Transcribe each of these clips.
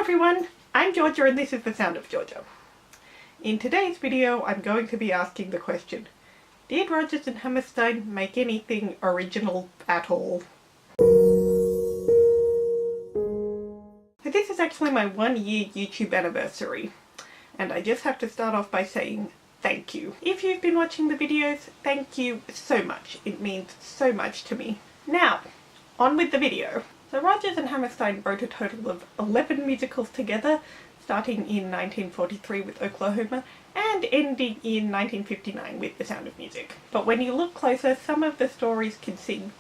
everyone, I'm Georgia and this is The Sound of Georgia. In today's video I'm going to be asking the question, did Rodgers and Hammerstein make anything original at all? So this is actually my 1-year YouTube anniversary, and I just have to start off by saying thank you. If you've been watching the videos, thank you so much. It means so much to me. Now, on with the video. So Rodgers and Hammerstein wrote a total of 11 musicals together, starting in 1943 with Oklahoma and ending in 1959 with The Sound of Music. But when you look closer, some of the stories can seem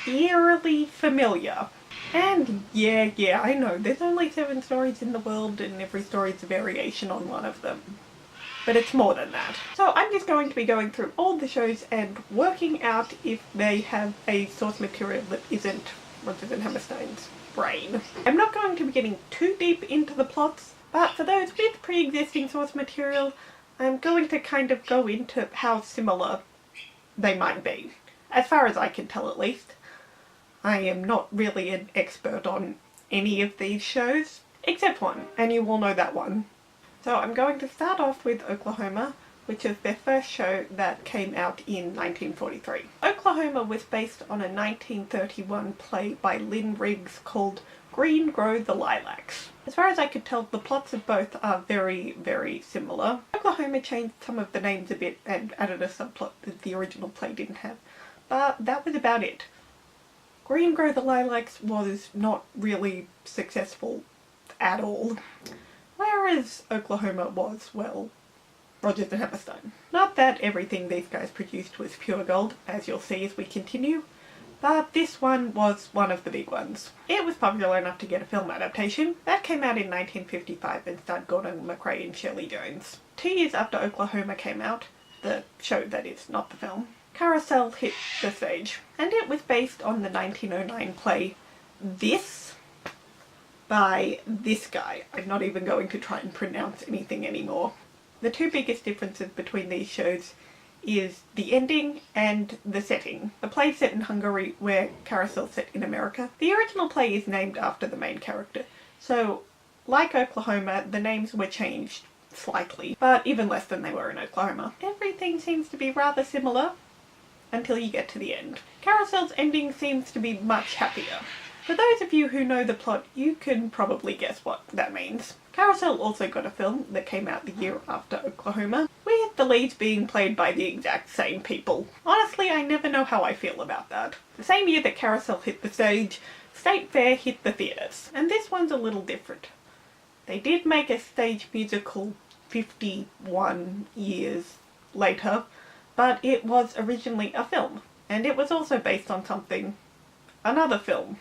eerily familiar. And yeah, I know, there's only 7 stories in the world and every story is a variation on one of them. But it's more than that. So I'm just going to be going through all the shows and working out if they have a source material that isn't Rodgers and Hammerstein's brain. I'm not going to be getting too deep into the plots, but for those with pre-existing source material, I'm going to kind of go into how similar they might be. As far as I can tell, at least. I am not really an expert on any of these shows, except one, and you all know that one. So I'm going to start off with Oklahoma, which is their first show that came out in 1943. Oklahoma was based on a 1931 play by Lynn Riggs called Green Grow the Lilacs. As far as I could tell, the plots of both are very similar. Oklahoma changed some of the names a bit and added a subplot that the original play didn't have, but that was about it. Green Grow the Lilacs was not really successful at all, whereas Oklahoma was, well, Rodgers and Hammerstein. Not that everything these guys produced was pure gold, as you'll see as we continue, but this one was one of the big ones. It was popular enough to get a film adaptation. That came out in 1955 and starred Gordon McRae and Shirley Jones. 2 years after Oklahoma came out, the show that is, not the film, Carousel hit the stage, and it was based on the 1909 play This by this guy. I'm not even going to try and pronounce anything anymore. The two biggest differences between these shows is the ending and the setting. The play is set in Hungary, where Carousel set in America. The original play is named after the main character, so like Oklahoma, the names were changed slightly, but even less than they were in Oklahoma. Everything seems to be rather similar until you get to the end. Carousel's ending seems to be much happier. For those of you who know the plot, you can probably guess what that means. Carousel also got a film that came out the year after Oklahoma, with the leads being played by the exact same people. Honestly, I never know how I feel about that. The same year that Carousel hit the stage, State Fair hit the theatres, and this one's a little different. They did make a stage musical 51 years later, but it was originally a film, and it was also based on another film,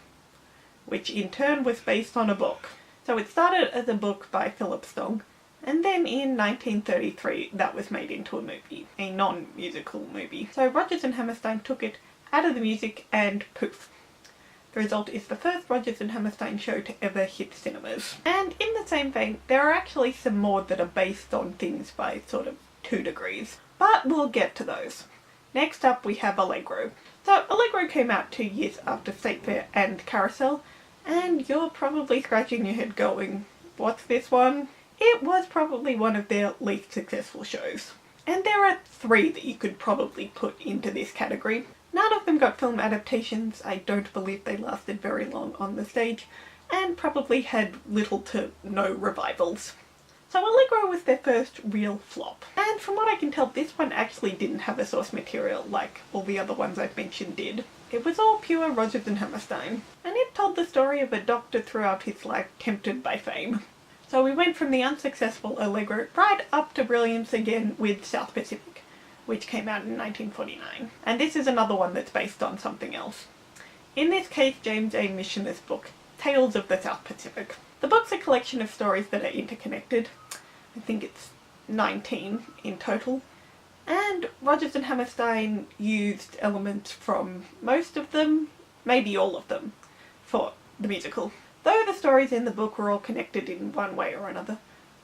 which in turn was based on a book. So it started as a book by Philip Stong, and then in 1933 that was made into a movie, a non-musical movie. So Rodgers and Hammerstein took it out of the music and poof. The result is the first Rodgers and Hammerstein show to ever hit cinemas. And in the same vein, there are actually some more that are based on things by sort of 2 degrees, but we'll get to those. Next up we have Allegro. So Allegro came out 2 years after State Fair and Carousel, and you're probably scratching your head going, what's this one? It was probably one of their least successful shows. And there are 3 that you could probably put into this category. None of them got film adaptations. I don't believe they lasted very long on the stage, and probably had little to no revivals. So Allegro was their first real flop. And from what I can tell, this one actually didn't have a source material like all the other ones I've mentioned did. It was all pure Rodgers and Hammerstein, and it told the story of a doctor throughout his life tempted by fame. So we went from the unsuccessful Allegro right up to brilliance again with South Pacific, which came out in 1949. And this is another one that's based on something else. In this case, James A. Missioner's book, Tales of the South Pacific. The book's a collection of stories that are interconnected. I think it's 19 in total. And Rodgers and Hammerstein used elements from most of them, maybe all of them, for the musical. Though the stories in the book were all connected in one way or another,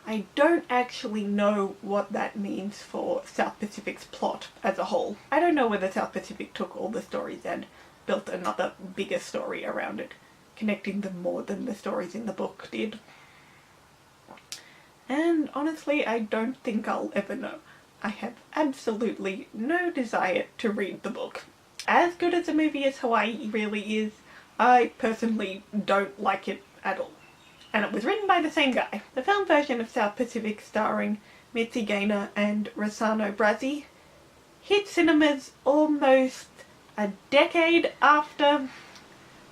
I don't actually know what that means for South Pacific's plot as a whole. I don't know whether South Pacific took all the stories and built another bigger story around it, connecting them more than the stories in the book did. And honestly, I don't think I'll ever know. I have absolutely no desire to read the book. As good as a movie as Hawaii really is, I personally don't like it at all. And it was written by the same guy. The film version of South Pacific, starring Mitzi Gaynor and Rossano Brazzi, hit cinemas almost a decade after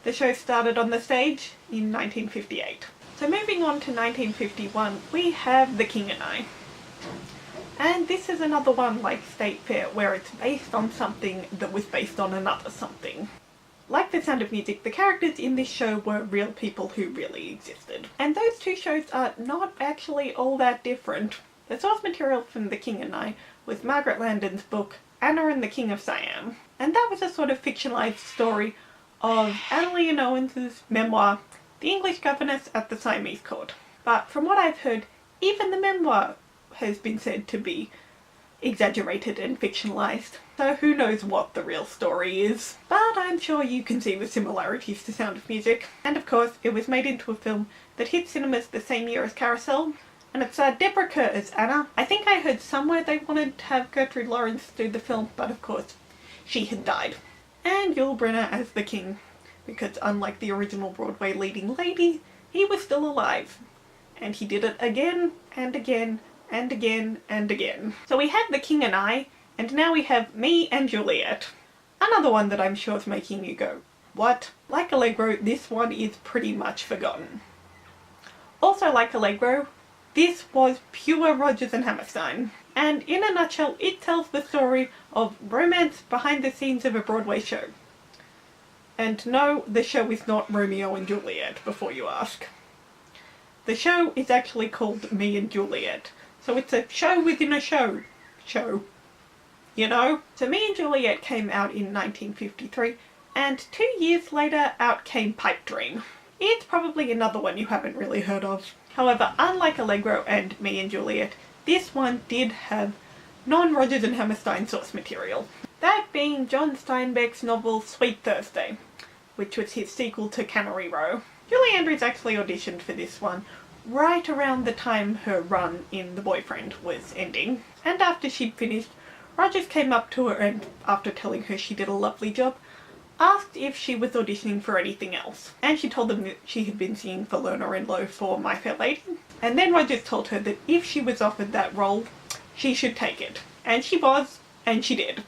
the show started on the stage in 1958. So moving on to 1951, we have The King and I. And this is another one like State Fair, where it's based on something that was based on another something. Like The Sound of Music, the characters in this show were real people who really existed. And those two shows are not actually all that different. The source material from The King and I was Margaret Landon's book, Anna and the King of Siam. And that was a sort of fictionalized story of Annalyn Owens' memoir, The English Governess at the Siamese Court. But from what I've heard, even the memoir has been said to be exaggerated and fictionalized. So who knows what the real story is. But I'm sure you can see the similarities to Sound of Music. And of course, it was made into a film that hit cinemas the same year as Carousel. And it's Deborah Kerr as Anna. I think I heard somewhere they wanted to have Gertrude Lawrence do the film, but of course, she had died. And Yul Brynner as the King, because unlike the original Broadway leading lady, he was still alive. And he did it again, and again, and again, and again. So we had The King and I, and now we have Me and Juliet. Another one that I'm sure is making you go, what? Like Allegro, this one is pretty much forgotten. Also like Allegro, this was pure Rodgers and Hammerstein. And in a nutshell, it tells the story of romance behind the scenes of a Broadway show. And no, the show is not Romeo and Juliet, before you ask. The show is actually called Me and Juliet. So it's a show within a show. You know? So Me and Juliet came out in 1953, and 2 years later out came Pipe Dream. It's probably another one you haven't really heard of. However, unlike Allegro and Me and Juliet, this one did have non-Rodgers and Hammerstein source material. That being John Steinbeck's novel Sweet Thursday, which was his sequel to Cannery Row. Julie Andrews actually auditioned for this one right around the time her run in The Boyfriend was ending. And after she'd finished, Rodgers came up to her and, after telling her she did a lovely job, asked if she was auditioning for anything else. And she told them that she had been singing for Lerner and Loewe for My Fair Lady. And then Rodgers told her that if she was offered that role, she should take it. And she was, and she did.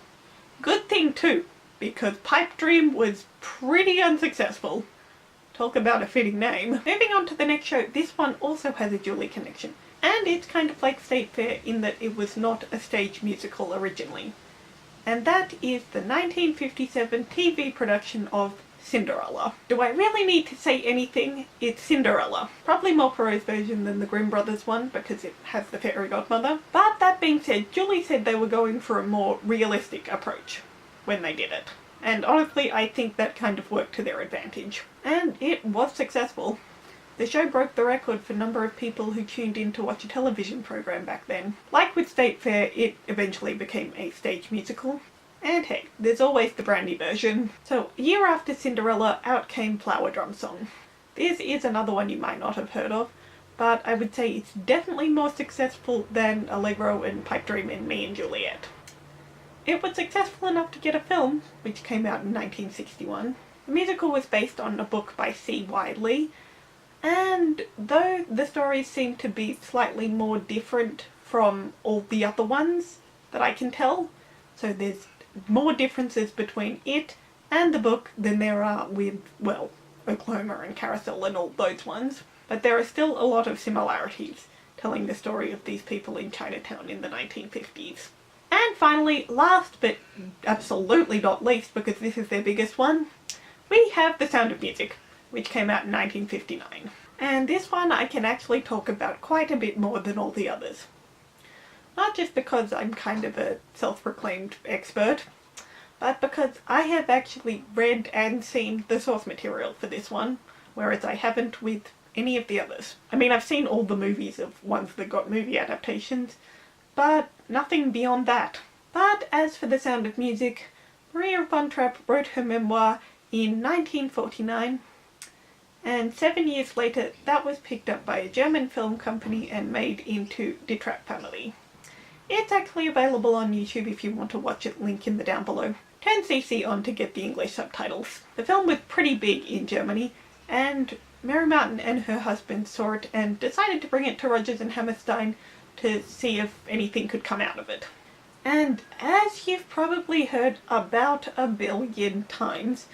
Good thing too, because Pipe Dream was pretty unsuccessful. Talk about a fitting name. Moving on to the next show, this one also has a Julie connection. And it's kind of like State Fair in that it was not a stage musical originally. And that is the 1957 TV production of Cinderella. Do I really need to say anything? It's Cinderella. Probably more Perot's version than the Grimm Brothers one because it has the fairy godmother. But that being said, Julie said they were going for a more realistic approach when they did it. And honestly, I think that kind of worked to their advantage. And it was successful. The show broke the record for number of people who tuned in to watch a television program back then. Like with State Fair, it eventually became a stage musical. And hey, there's always the brandy version. So, a year after Cinderella, out came Flower Drum Song. This is another one you might not have heard of, but I would say it's definitely more successful than Allegro and Pipe Dream and Me and Juliet. It was successful enough to get a film, which came out in 1961. The musical was based on a book by C. Wiley, and though the stories seem to be slightly more different from all the other ones that I can tell, so there's more differences between it and the book than there are with, well, Oklahoma and Carousel and all those ones, but there are still a lot of similarities telling the story of these people in Chinatown in the 1950s. And finally, last but absolutely not least, because this is their biggest one, we have The Sound of Music, which came out in 1959. And this one I can actually talk about quite a bit more than all the others. Not just because I'm kind of a self-proclaimed expert, but because I have actually read and seen the source material for this one, whereas I haven't with any of the others. I mean, I've seen all the movies of ones that got movie adaptations, but nothing beyond that. But as for The Sound of Music, Maria von Trapp wrote her memoir in 1949, And 7 years later, that was picked up by a German film company and made into Die Trap Family. It's actually available on YouTube if you want to watch it, link in the down below. Turn CC on to get the English subtitles. The film was pretty big in Germany, and Mary Martin and her husband saw it and decided to bring it to Rodgers and Hammerstein to see if anything could come out of it. And as you've probably heard about a billion times,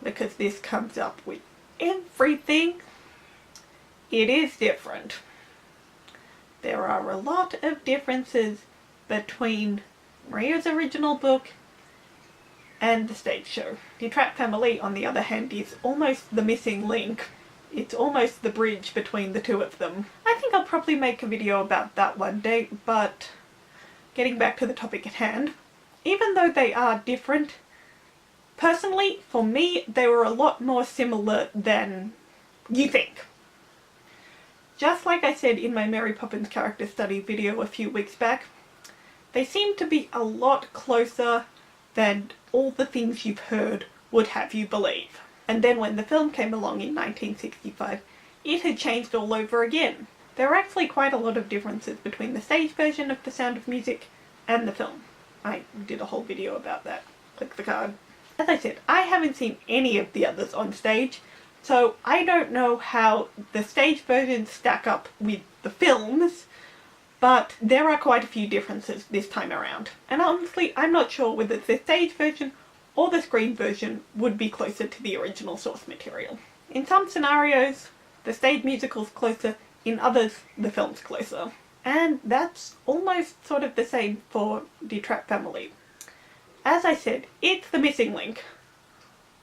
because this comes up with everything, it is different. There are a lot of differences between Maria's original book and the stage show. Die Trap Family, on the other hand, is almost the missing link. It's almost the bridge between the two of them. I think I'll probably make a video about that one day, but getting back to the topic at hand, even though they are different, personally, for me, they were a lot more similar than you think. Just like I said in my Mary Poppins character study video a few weeks back, they seem to be a lot closer than all the things you've heard would have you believe. And then when the film came along in 1965, it had changed all over again. There are actually quite a lot of differences between the stage version of The Sound of Music and the film. I did a whole video about that. Click the card. As I said, I haven't seen any of the others on stage, so I don't know how the stage versions stack up with the films, but there are quite a few differences this time around. And honestly, I'm not sure whether the stage version or the screen version would be closer to the original source material. In some scenarios, the stage musical's closer, in others, the film's closer. And that's almost sort of the same for Die Trap Family. As I said, it's the missing link.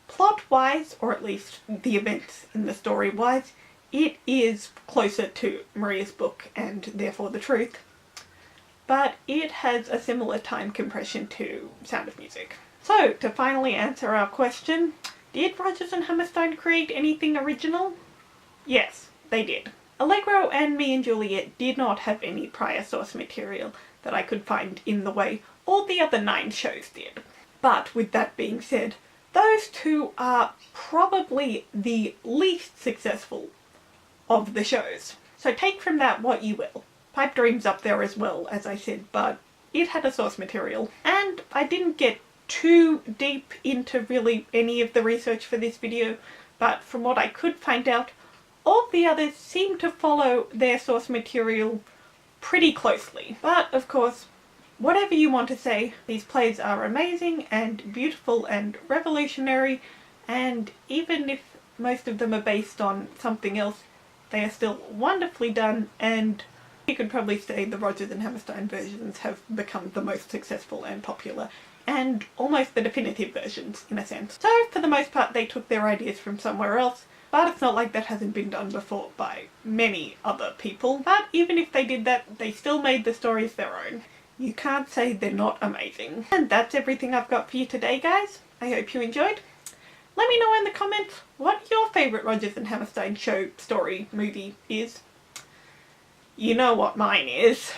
Plot-wise, or at least the events in the story-wise, it is closer to Maria's book and therefore the truth, but it has a similar time compression to Sound of Music. So, to finally answer our question, did Rodgers and Hammerstein create anything original? Yes, they did. Allegro and Me and Juliet did not have any prior source material that I could find in the way all the other 9 shows did. But with that being said, those two are probably the least successful of the shows. So take from that what you will. Pipe Dream's up there as well, as I said, but it had a source material. And I didn't get too deep into really any of the research for this video, but from what I could find out, all the others seem to follow their source material pretty closely. But of course, whatever you want to say, these plays are amazing and beautiful and revolutionary, and even if most of them are based on something else, they are still wonderfully done, and you could probably say the Rodgers and Hammerstein versions have become the most successful and popular, and almost the definitive versions, in a sense. So, for the most part, they took their ideas from somewhere else, but it's not like that hasn't been done before by many other people. But even if they did that, they still made the stories their own. You can't say they're not amazing. And that's everything I've got for you today, guys. I hope you enjoyed. Let me know in the comments what your favourite Rodgers and Hammerstein show, story, movie is. You know what mine is.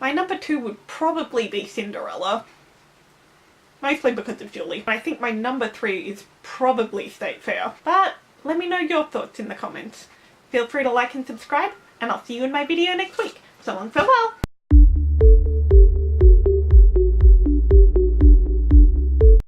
My number 2 would probably be Cinderella. Mostly because of Julie. I think my number 3 is probably State Fair. But let me know your thoughts in the comments. Feel free to like and subscribe, and I'll see you in my video next week. So long, farewell!